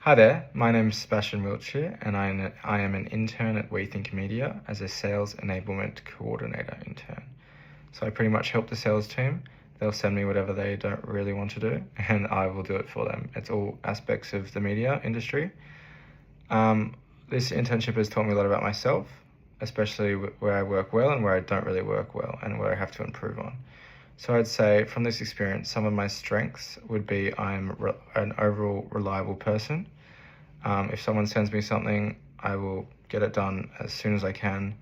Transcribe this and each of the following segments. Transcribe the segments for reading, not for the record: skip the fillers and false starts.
Hi there, my name is Sebastian Wiltshire and I am an intern at WeThink Media as a Sales Enablement Coordinator intern. So I pretty much help the sales team. They'll send me whatever they don't really want to do and I will do it for them. It's all aspects of the media industry. This internship has taught me a lot about myself, especially where I work well and where I don't really work well and where I have to improve on. So I'd say from this experience, some of my strengths would be I'm an overall reliable person. If someone sends me something, I will get it done as soon as I can.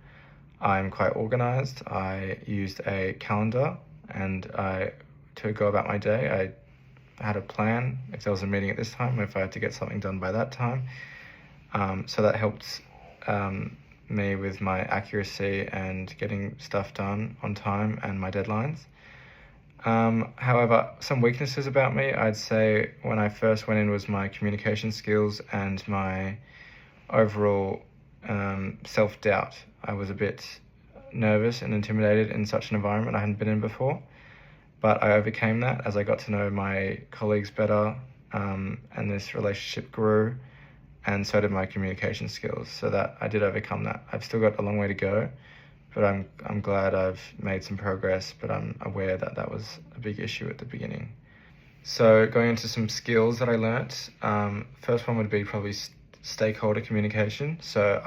I'm quite organized. I used a calendar to go about my day. I had a plan if there was a meeting at this time, if I had to get something done by that time. So that helped me with my accuracy and getting stuff done on time and my deadlines. However, some weaknesses about me, I'd say when I first went in was my communication skills and my overall self-doubt. I was a bit nervous and intimidated in such an environment I hadn't been in before, but I overcame that as I got to know my colleagues better, and this relationship grew, and so did my communication skills, so that I did overcome that. I've still got a long way to go, but I'm glad I've made some progress, but I'm aware that that was a big issue at the beginning. So going into some skills that I learnt, first one would be probably stakeholder communication. So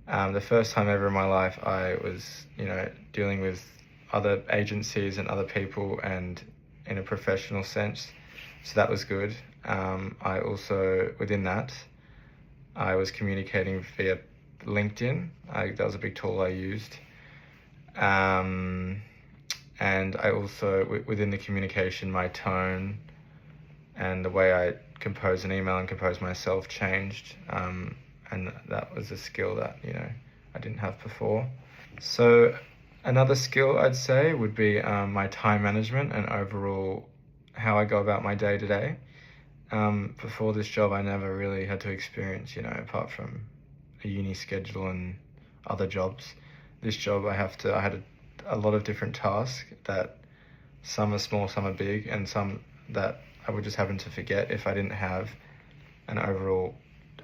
the first time ever in my life, I was, dealing with other agencies and other people and in a professional sense. So that was good. I also, within that, I was communicating via LinkedIn. That was a big tool I used. And I also, within the communication, my tone and the way I compose an email and compose myself changed. And that was a skill that, I didn't have before. So another skill I'd say would be my time management and overall how I go about my day to day. Before this job, I never really had to experience, apart from a uni schedule and other jobs. This job I had a lot of different tasks that some are small, some are big, and some that I would just happen to forget if I didn't have an overall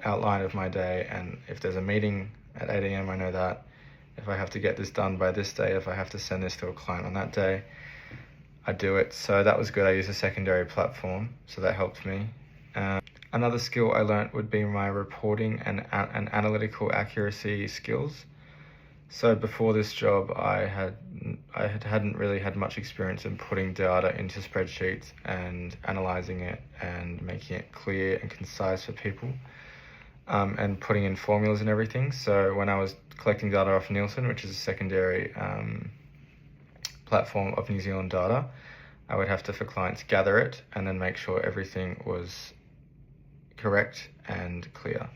outline of my day. And if there's a meeting at 8 a.m, I know that. If I have to get this done by this day, if I have to send this to a client on that day, I do it. So that was good. I used a secondary platform, so that helped me. Another skill I learnt would be my reporting and analytical accuracy skills. So before this job, I hadn't really had much experience in putting data into spreadsheets and analyzing it and making it clear and concise for people, and putting in formulas and everything. So when I was collecting data off Nielsen, which is a secondary platform of New Zealand data, I would have to, for clients, gather it and then make sure everything was correct and clear.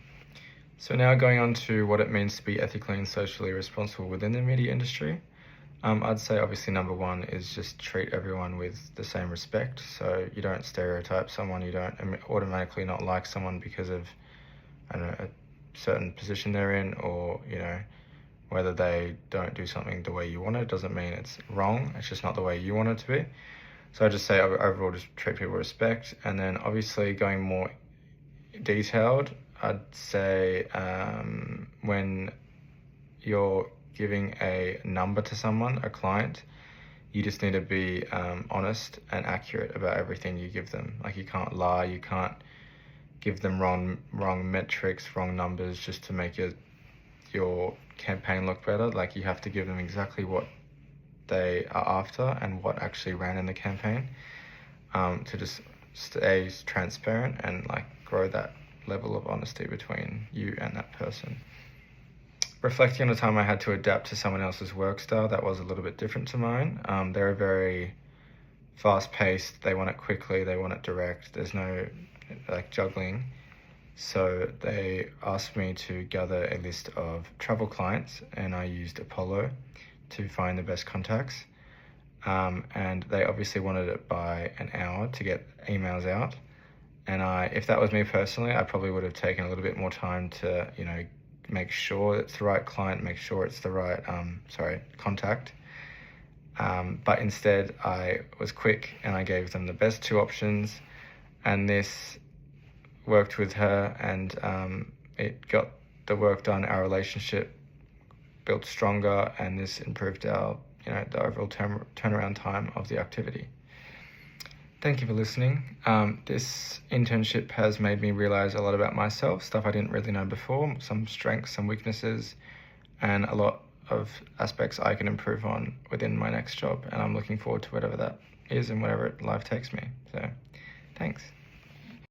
So now going on to what it means to be ethically and socially responsible within the media industry. I'd say obviously number one is just treat everyone with the same respect. So you don't stereotype someone, you don't automatically not like someone because of, a certain position they're in, or, whether they don't do something the way you want it doesn't mean it's wrong, it's just not the way you want it to be. So I just say overall just treat people with respect. And then obviously going more detailed, I'd say when you're giving a number to someone, a client, you just need to be honest and accurate about everything you give them. Like, you can't lie, you can't give them wrong metrics, wrong numbers just to make your campaign look better. Like, you have to give them exactly what they are after and what actually ran in the campaign, to just stay transparent and grow that level of honesty between you and that person. Reflecting on the time I had to adapt to someone else's work style, that was a little bit different to mine. They're very fast-paced, they want it quickly, they want it direct, there's no juggling. So they asked me to gather a list of travel clients, and I used Apollo to find the best contacts. And they obviously wanted it by an hour to get emails out. And if that was me personally, I probably would have taken a little bit more time to, make sure it's the right client, make sure it's the right, contact. But instead I was quick and I gave them the best two options. And this worked with her, and it got the work done. Our relationship built stronger, and this improved our, the overall turnaround time of the activity. Thank you for listening. This internship has made me realize a lot about myself, stuff I didn't really know before, some strengths, some weaknesses, and a lot of aspects I can improve on within my next job. And I'm looking forward to whatever that is and whatever life takes me. So, thanks.